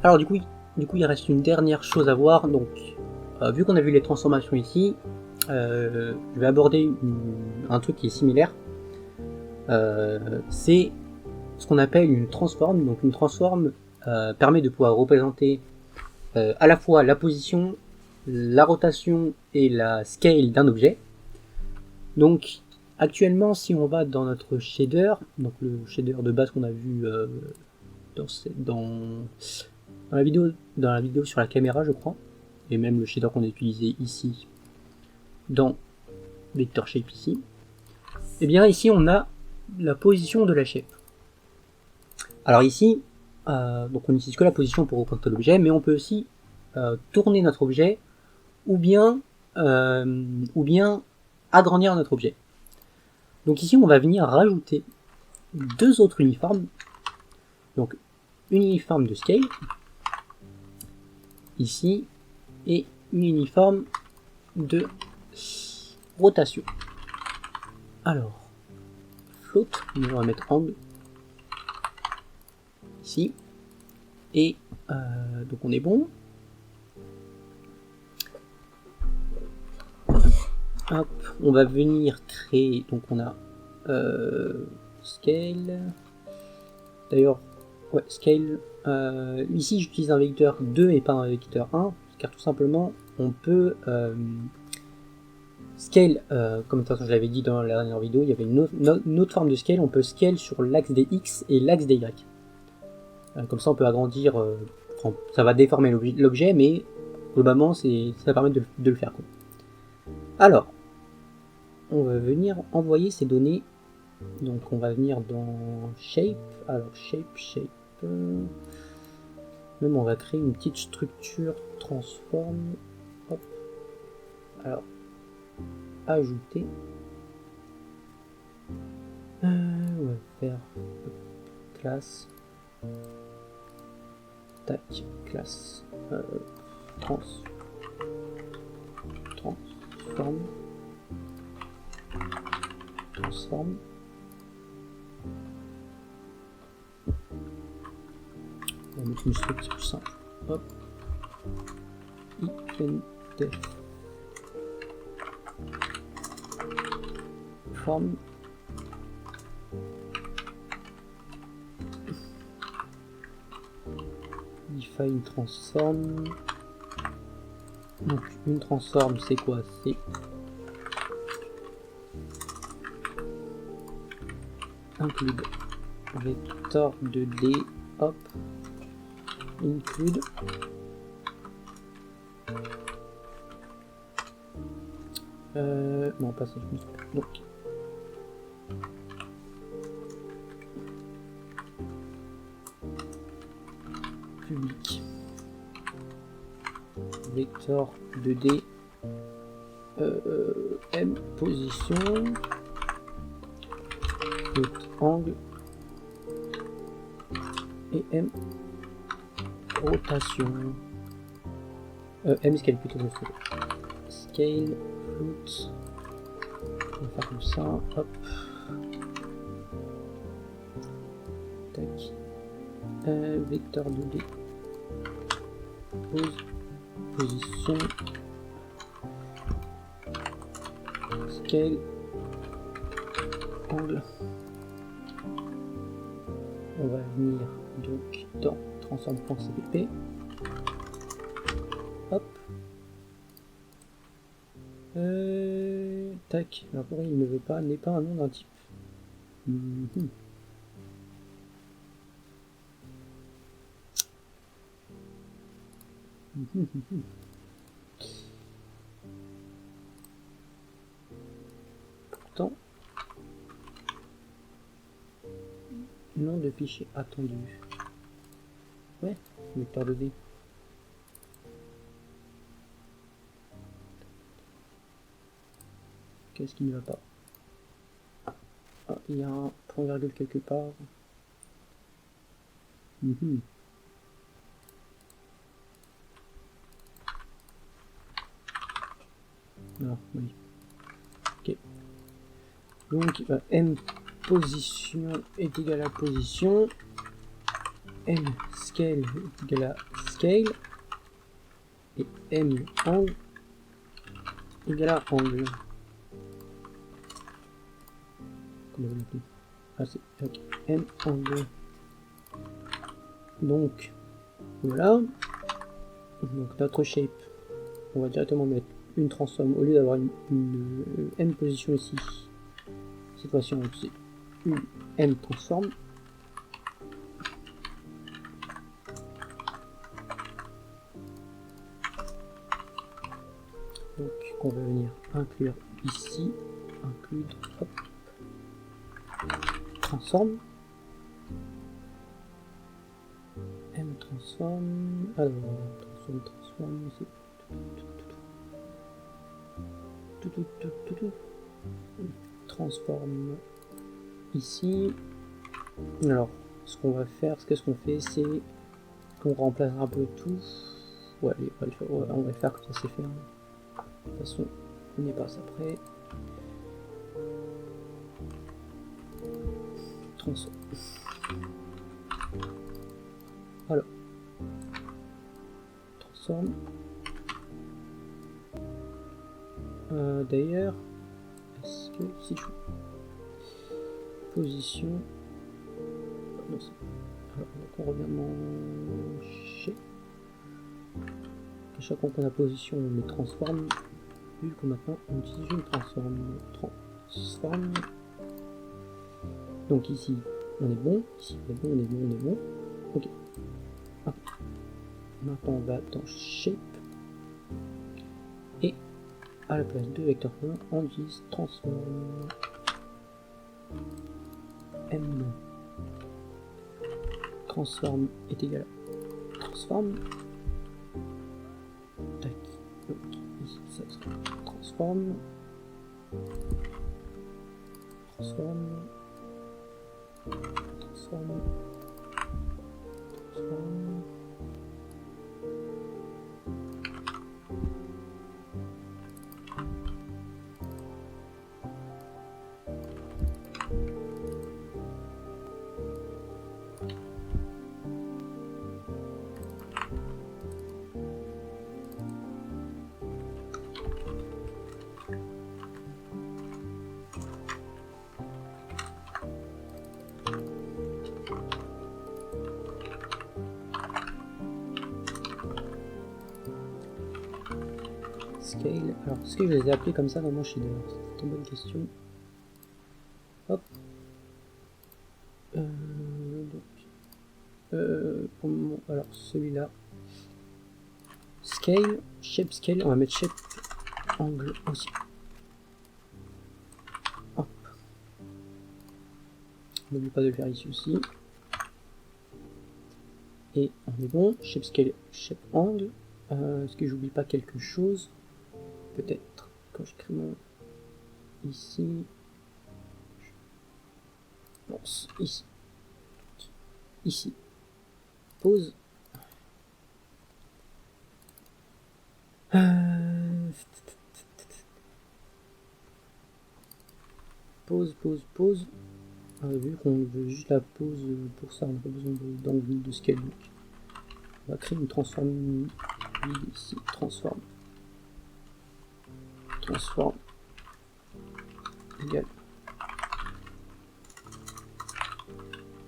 Alors du coup, il reste une dernière chose à voir. Donc, vu qu'on a vu les transformations ici, je vais aborder un truc qui est similaire. C'est ce qu'on appelle une transform. Donc une transform permet de pouvoir représenter à la fois la position, la rotation et la scale d'un objet. Donc actuellement, si on va dans notre shader, donc le shader de base qu'on a vu dans la vidéo sur la caméra, je crois, et même le shader qu'on a utilisé ici dans Vector Shape ici, et bien ici on a la position de la shape. Alors ici, donc on n'utilise que la position pour représenter l'objet, mais on peut aussi tourner notre objet ou bien agrandir notre objet. Donc ici on va venir rajouter deux autres uniformes. Donc une uniforme de scale ici et une uniforme de rotation. Alors float, on va mettre angle ici et donc on est bon. Hop, on va venir créer, donc on a scale, d'ailleurs ouais, scale, ici j'utilise un vecteur 2 et pas un vecteur 1 car tout simplement on peut scale, comme de toute façon je l'avais dit dans la dernière vidéo, il y avait une autre forme de scale, on peut scale sur l'axe des X et l'axe des Y. Comme ça on peut agrandir, ça va déformer l'objet, mais globalement ça permet de le faire, quoi. Alors, on va venir envoyer ces données, donc on va venir dans Shape, alors Shape, même on va créer une petite structure transform, hop, alors, ajouter, on va faire classe, tac, classe, transform, on va mettre une structure plus simple, hop, def form, define transform. Donc une transform c'est quoi? C'est include vector 2D, hop, include non pas ça, je me trompe. Donc public vector 2D M position angle et M rotation, M scale plutôt, scale float, on va faire comme ça, hop, tac, vecteur 2D position scale angle. On va venir donc dans transform.cpp, hop, tac, alors pourquoi il ne veut pas, n'est pas un nom d'un type. Pourtant, nom de fichier attendu. Ouais, vecteur 2D. Qu'est-ce qui ne va pas? Ah, il y a un point virgule quelque part. Ah, oui. Ok. Donc, M position est égal à position. M scale est égal à scale et M angle égal à angle. Comment on l'appelle? Ah, c'est ok. M angle. Donc voilà. Donc notre shape, on va directement mettre une transform au lieu d'avoir une M position ici. Cette fois-ci on va utiliser une M transform. Donc on va venir inclure ici, include, hop, transform, M transform, alors transform, c'est transform ici. Alors ce qu'on va faire, qu'est-ce qu'on fait, c'est qu'on remplace un peu tout. Ouais, on va le faire comme ça c'est fait. Hein. De toute façon, on y passe après. Transform. Alors, transform. D'ailleurs, est-ce que si je position, non, alors donc on revient dans shape. À chaque fois qu'on a position, on met transform. Vu que maintenant on utilise une transform. Donc ici on est bon, ici on est bon, on est bon, on est bon. Ok. Ah. Maintenant on va dans shape et à la place de vecteur 1 on utilise transform. M transform est égal à transform. Tac. Donc ici ça sera transform. Transform. Transform. Transform. Scale. Alors, est-ce que je les ai appelés comme ça dans mon shader? C'est une bonne question. Hop. Pour le moment, alors celui-là. Scale, shape scale, on va mettre shape angle aussi. Hop. N'oublie pas de le faire ici aussi. Et on est bon. Shape scale, shape angle. Est-ce que j'oublie pas quelque chose? Peut-être quand je crée mon ici. Non, ici. Ici. Pause. Pause. Vu qu'on veut juste la pause pour ça, on n'a pas besoin d'angle de scale. Donc. On va créer une transform ici. Transform égale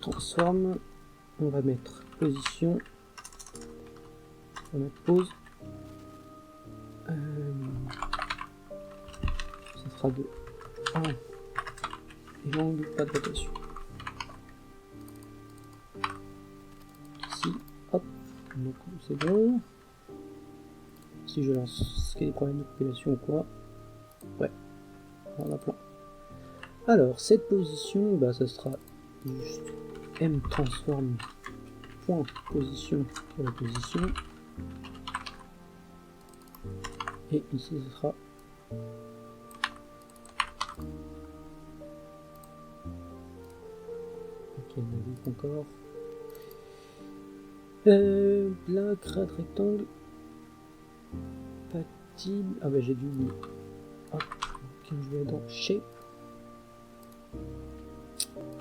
transform. On va mettre position. On va mettre pause. Ça sera de 1 et l'angle pas de rotation. Ici, hop, donc c'est bon. Si je lance, est-ce qu'il y a des problèmes de compilation ou quoi? Ouais, on a plein. Alors cette position, bah ça sera juste M transform point position pour la position. Et ici ce sera ok, on a vu encore black rad rectangle compatible. Ah bah j'ai dû hop, okay, je vais dans shape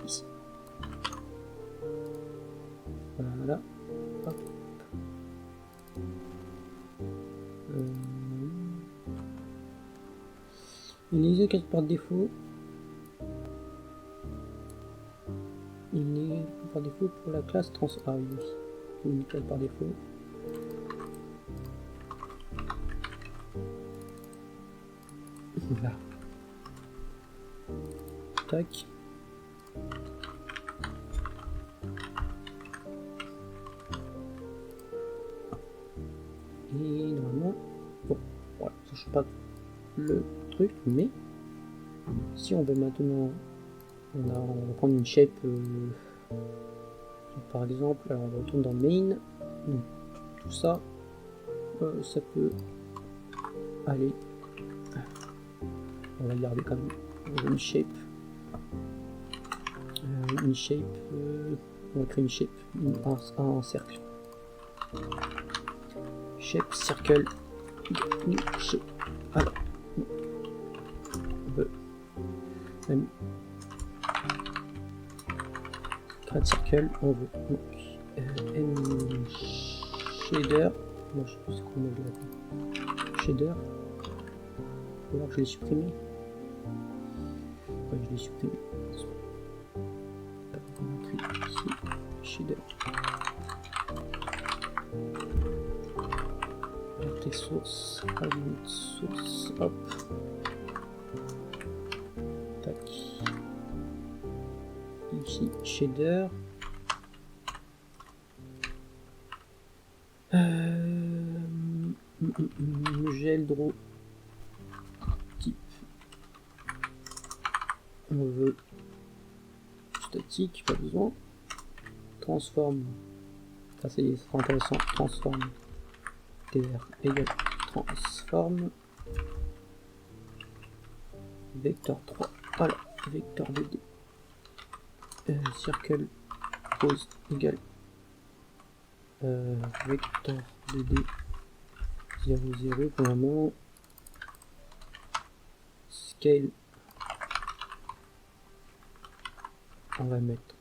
ici. Voilà. voilà. Hop. Il est iso par défaut. Il est par défaut pour la classe trans. Ah oui, il est nickel par défaut. Voilà. Tac. Et normalement, bon, voilà, ça change pas le truc, mais si on veut maintenant, on va prendre une shape, par exemple, alors on va retourner dans main, donc tout ça, ça peut aller, on va garder quand même une shape, on va créer une shape, un cercle. Shape, circle, shape. Alors, on veut même create circle, on veut donc M shader. Moi je sais plus ce qu'on a là. Shader. Ou alors je l'ai supprimé. Ouais, je l'ai supprimé. On écrit ici shader. Source, source, hop, tac, ici shader, gel draw type, on veut statique, pas besoin, transform, ça c'est intéressant, transform tr égale transform vecteur 3, voilà, vecteur 2D, circle pose égale vecteur 2D 0 0 pour le moment, scale on va mettre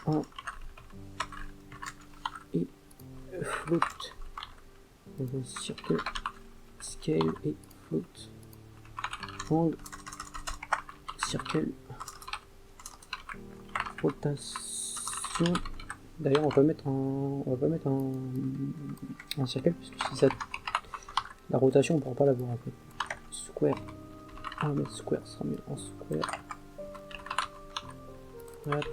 1 et float, on va circle scale et float angle circle rotation. D'ailleurs on va mettre un circle parce que si ça la rotation on pourra pas la voir en fait. Square, on va mettre square, ça sera mieux en square. Voilà.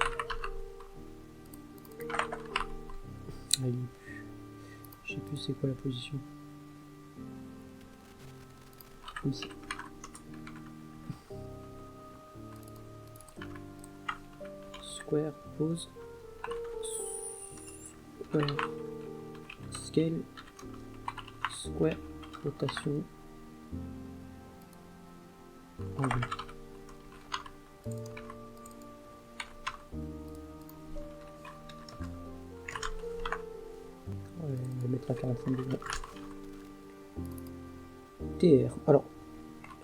Allez. Je sais plus c'est quoi la position. Comme ça. Square, pose, scale, square, rotation, angle. On va mettre à 45 degrés. TR. Alors,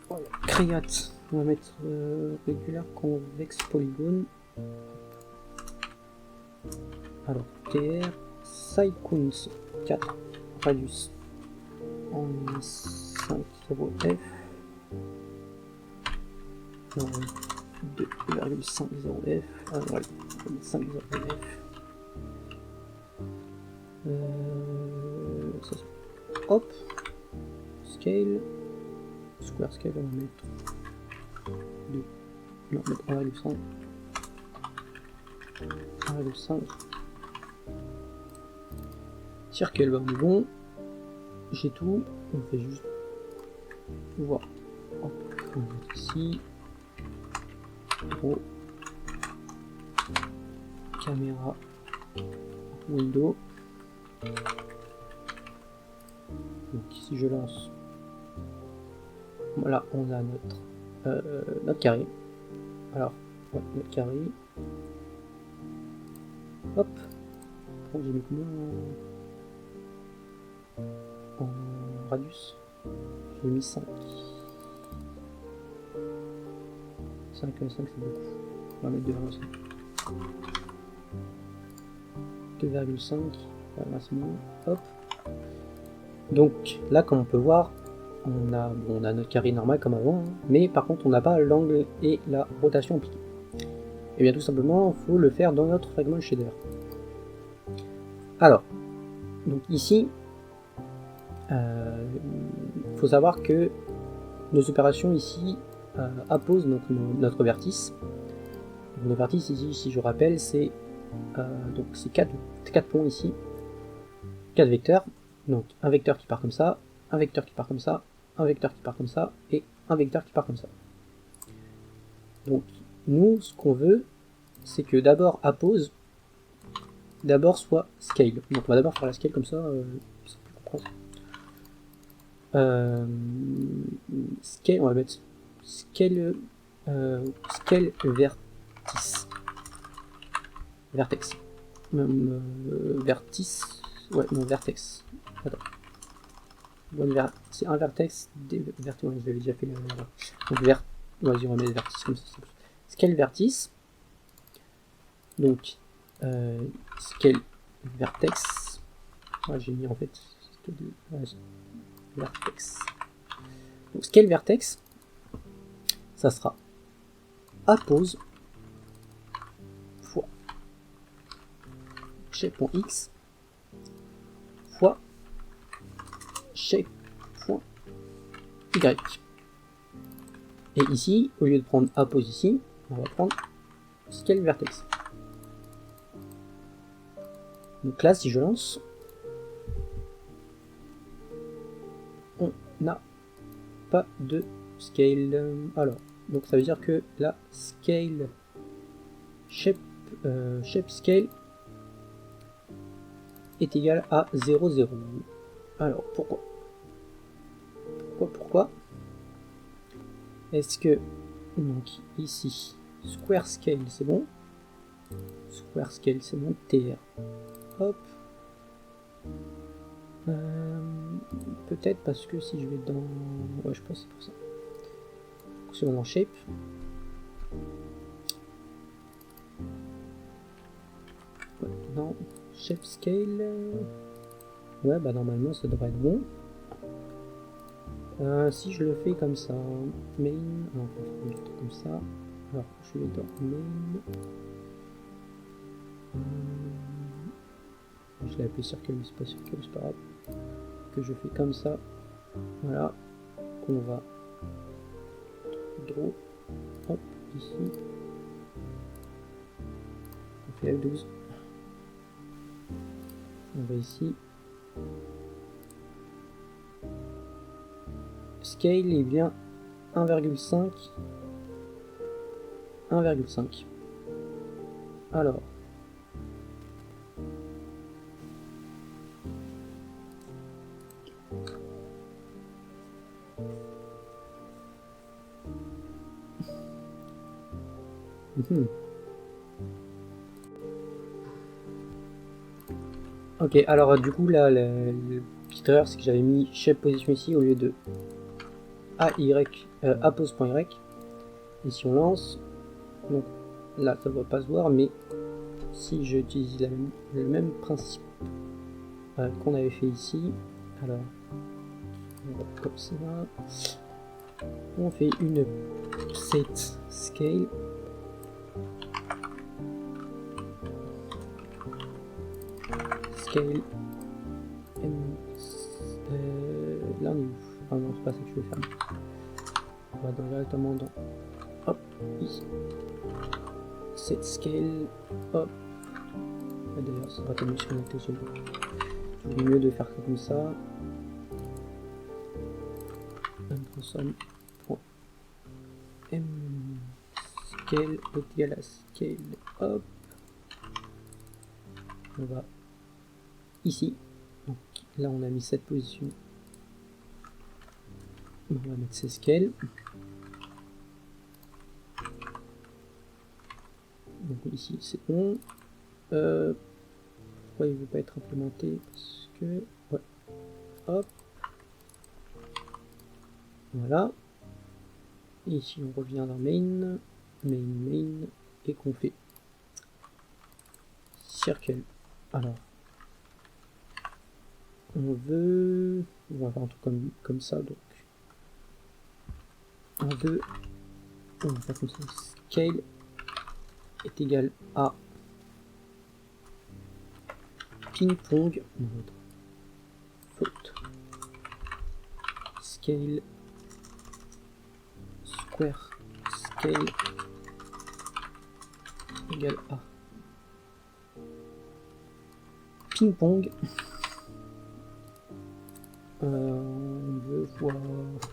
voilà. Create. On va mettre régulier convexe polygone. Alors, TR. Sequence 4. Radius. En 5 0 F. Non, 2,50 F. Ah, voilà. 5 0 F. Ça, hop, scale, square scale, on va mettre 2, non, on va mettre 1,5, 1,5, circle, bah on est bon, j'ai tout, on fait juste voir, hop, on va mettre ici, draw, caméra, window. Donc si je lance, voilà, on a notre carré. Alors, ouais, notre carré. Hop. Bon, j'ai mis combien en radius? J'ai mis 5. 5 c'est beaucoup. On va mettre 2,5. 2,5. Voilà, c'est bon. Hop. Donc là, comme on peut voir, on a notre carré normal comme avant, hein, mais par contre on n'a pas l'angle et la rotation appliquée. Et bien tout simplement, il faut le faire dans notre fragment shader. Alors, donc ici, faut savoir que nos opérations ici apposent notre vertice. Donc, le vertice ici, si je rappelle, c'est 4 points ici, 4 vecteurs. Donc un vecteur qui part comme ça, un vecteur qui part comme ça, un vecteur qui part comme ça, et un vecteur qui part comme ça. Donc nous, ce qu'on veut, c'est que d'abord appose, d'abord soit scale. Donc on va d'abord faire la scale comme ça, c'est plus compréhensible. Scale, on va mettre scale, scale vertice. Vertex. Vertice. Ouais, non, vertex. Attends. C'est un vertex, des vertex, ouais, je l'avais déjà fait. Donc, vas-y, on va mettre vertice comme ça. Scale vertice. Donc, scale vertex. Ouais, j'ai mis en fait. Vertex. Donc, scale vertex, ça sera appose fois shape.x fois shape.y. Et ici, au lieu de prendre appose ici, on va prendre scale vertex. Donc là, si je lance, on n'a pas de scale. Alors, donc ça veut dire que la scale shape scale est égal à 0, 0. Alors, pourquoi est-ce que, donc ici, square scale, c'est bon. Square scale, c'est bon. TR. Hop. Peut-être parce que si je vais dans... Ouais, je pense que c'est pour ça. Si on va dans shape. Ouais, non. Shape scale. Ouais, bah normalement ça devrait être bon. Si je le fais comme ça, main, non, je vais comme ça. Alors, je vais dans main. Je l'ai appelé circle, mais c'est pas circle, c'est pas grave. Que je fais comme ça. Voilà. On va draw. Hop, ici. On fait F12. On va ici. Scale est bien 1,5. 1,5. Alors. Ok, alors du coup là, la petite erreur, c'est que j'avais mis shape position ici au lieu de appose.y. Et si on lance, donc là ça ne va pas se voir, mais si j'utilise le même principe qu'on avait fait ici, alors on va comme ça, on fait une set scale. Scale là on est où? Ah non, c'est pas ça que je veux faire. On va directement dans hop, ici. Set scale, hop. D'ailleurs, ça va tellement se connecter sur le mieux de faire comme ça. Scale est égal à scale, hop. On va ici. Donc là, on a mis cette position. On va mettre ces scales. Donc ici, c'est bon. Pourquoi il ne veut pas être implémenté? Parce que... Ouais. Hop. Voilà. Et ici, on revient dans main. Main. Et qu'on fait circle Alors, on va faire un truc comme ça, donc on va faire comme ça, scale est égal à ping-pong, faute, scale, square, scale égal à ping-pong. On veut voir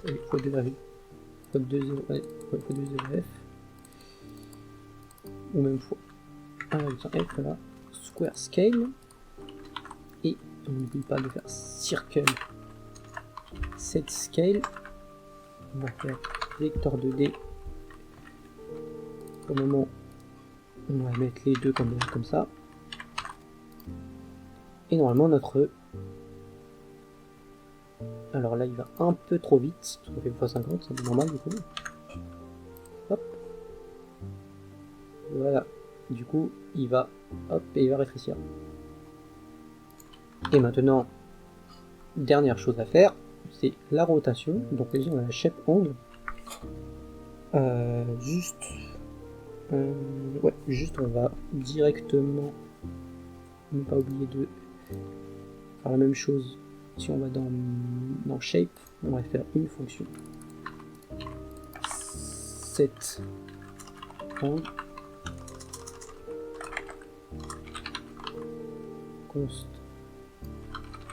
x2 f ou même fois 1,5 f, voilà, square scale, et on n'oublie pas de faire circle set scale. On va faire vecteur 2D. Pour le moment, on va mettre les deux comme ça, et normalement notre, alors là il va un peu trop vite parce qu'on fait x50, c'est normal du coup. Hop, voilà, du coup il va, hop, et il va rétrécir. Et maintenant, dernière chose à faire, c'est la rotation. Donc ici on a la shape angle, juste on va directement, ne pas oublier de faire la même chose. Si on va dans shape, on va faire une fonction set angle const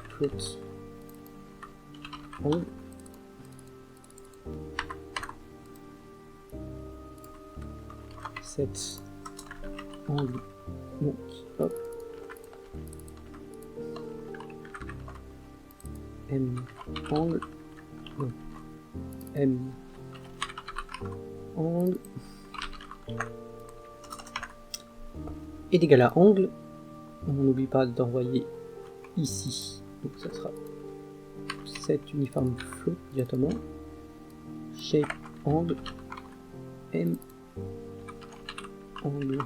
float angle, set angle, donc hop, m angle, donc m angle est égal à angle. On n'oublie pas d'envoyer ici, donc ça sera set uniforme float directement, shape angle m angle.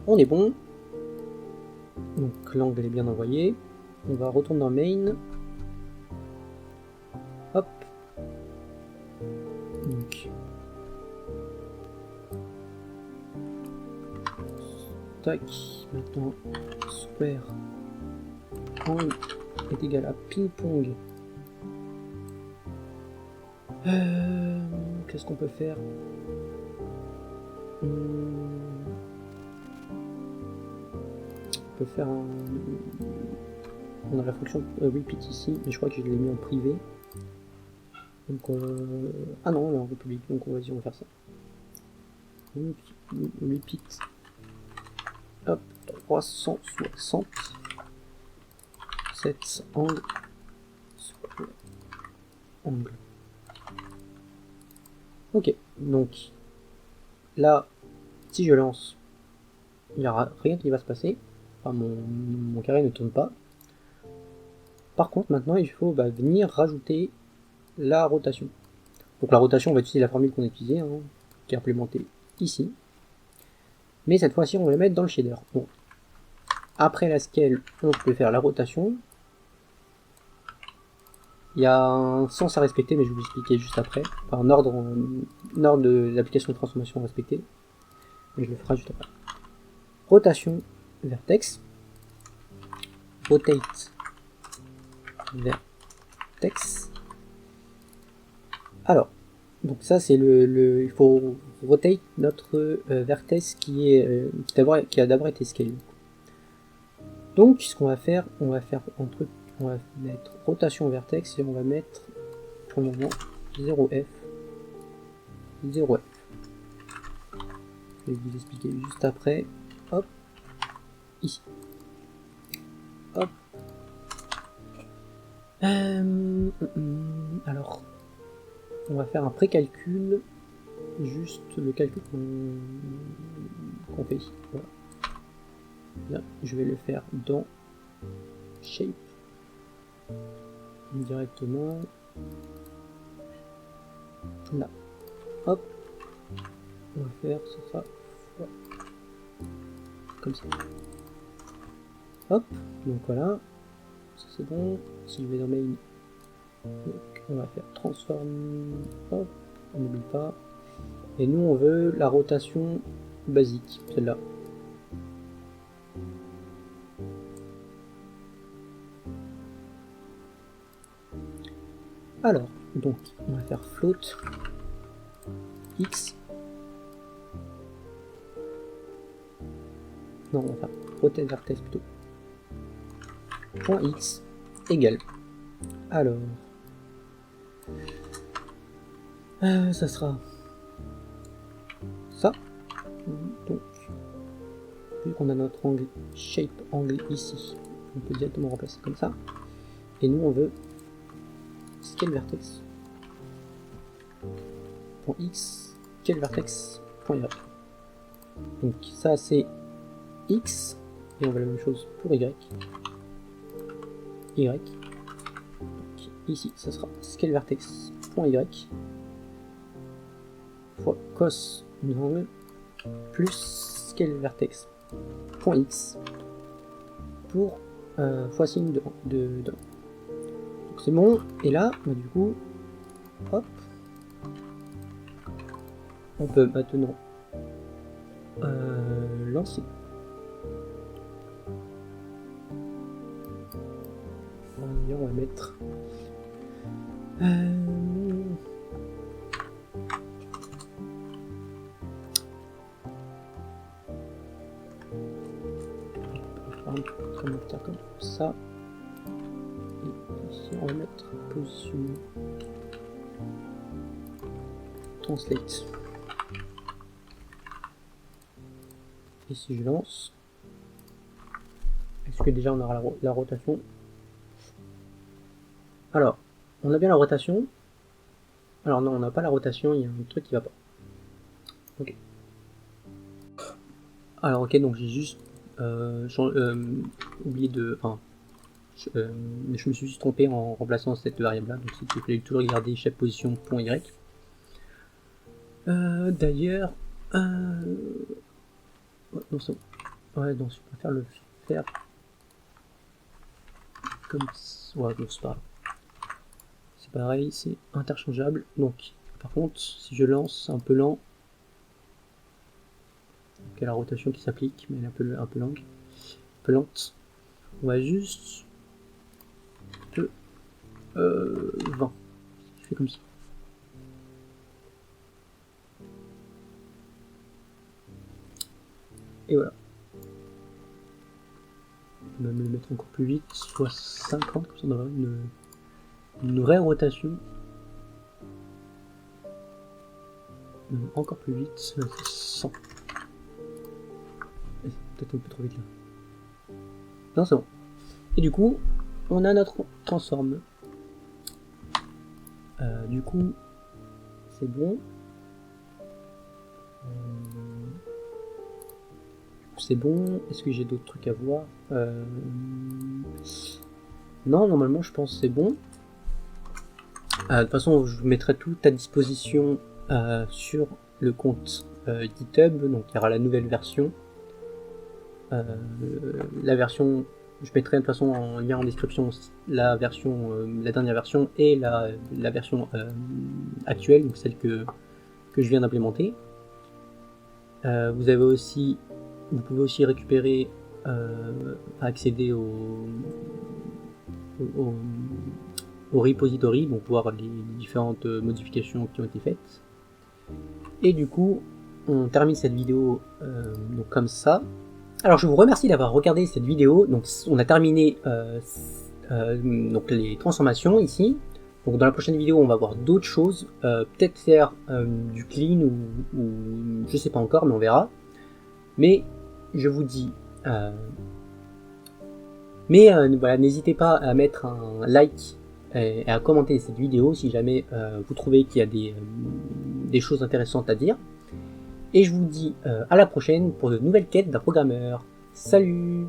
On est bon, donc l'angle est bien envoyé. On va retourner dans main, hop, donc tac, maintenant square angle est égal à ping-pong. Qu'est-ce qu'on peut faire? On peut faire un... On a la fonction repeat ici, mais je crois que je l'ai mis en privé. Donc ah non, elle est en public, donc vas-y, on va faire ça. Repeat. Hop, 360. Set angle. Angle. Ok, donc là, si je lance, il n'y aura rien qui va se passer. Enfin, mon carré ne tourne pas. Par contre, maintenant, il faut venir rajouter la rotation. Donc la rotation, on va utiliser la formule qu'on a utilisée, hein, qui est implémentée ici. Mais cette fois-ci, on va la mettre dans le shader. Bon. Après la scale, on peut faire la rotation. Il y a un sens à respecter, mais je vais vous expliquer juste après. Enfin, un ordre de l'application de transformation à respecter. Mais je le ferai juste après. Rotation vertex. Rotate vertex. Alors, donc ça c'est il faut rotate notre vertex qui a d'abord été scalé. Donc ce qu'on va faire, on va mettre rotation vertex et on va mettre pour le moment 0f. 0f. Je vais vous expliquer juste après. Hop, ici. Hop. Alors, on va faire un pré-calcul, juste le calcul qu'on fait ici. Voilà. Bien, je vais le faire dans Shape directement là. Hop. on va faire, ça sera comme ça. Hop, donc voilà, ça c'est bon. Si je vais dans main, donc on va faire transform, hop, on n'oublie pas. Et nous on veut la rotation basique, celle-là. Alors, donc on va faire float x. Non, on va faire rotate vertex plutôt. Point x égale. Alors, ça sera ça. Donc, vu qu'on a notre angle shape angle ici, on peut directement remplacer comme ça. Et nous on veut scale vertex point x scale vertex point y. Donc ça c'est x et on veut la même chose pour y. Donc ici ça sera scale vertex point y fois cos de angle plus scale vertex point x pour fois signe de 1. Donc c'est bon, et là, bah, du coup, hop, on peut maintenant lancer. On va mettre on va mettre comme ça. Et ici on va mettre position translate. Et si je lance, est-ce que déjà on aura la rotation? Alors, on a bien la rotation. Alors non, on n'a pas la rotation, il y a un truc qui va pas. Ok. Alors ok, donc j'ai juste oublié de... Enfin, je me suis juste trompé en remplaçant cette variable là, donc il fallait toujours garder chaque position .y. D'ailleurs... non, c'est bon. Ouais, donc je préfère le faire comme... Ouais, donc c'est pas grave. C'est pareil, c'est interchangeable. Donc, par contre, si je lance, c'est un peu lent. Donc, il y a la rotation qui s'applique, mais elle est un peu lente. On va juste... 20. Je fais comme ça. Et voilà. On va même le mettre encore plus vite, soit 50, comme ça on aura une vraie rotation. Encore plus vite, 100. Peut-être un peu trop vite là. Non, c'est bon. Et du coup, on a notre transform. Du coup, c'est bon. C'est bon. Est-ce que j'ai d'autres trucs à voir? Non, normalement, je pense que c'est bon. De toute façon, je mettrai tout à disposition sur le compte GitHub. Donc, il y aura la nouvelle version. La version, je mettrai de toute façon en lien en description la version, la dernière version et la version actuelle, donc celle que je viens d'implémenter. Vous pouvez aussi récupérer, accéder au repository, donc voir les différentes modifications qui ont été faites. Et du coup, on termine cette vidéo donc comme ça. Alors je vous remercie d'avoir regardé cette vidéo. Donc on a terminé donc les transformations ici. Donc dans la prochaine vidéo on va voir d'autres choses, peut-être faire du clean ou je sais pas encore, mais on verra. Mais je vous dis, voilà, n'hésitez pas à mettre un like et à commenter cette vidéo si jamais vous trouvez qu'il y a des choses intéressantes à dire. Et je vous dis à la prochaine pour de nouvelles quêtes d'un programmeur. Salut!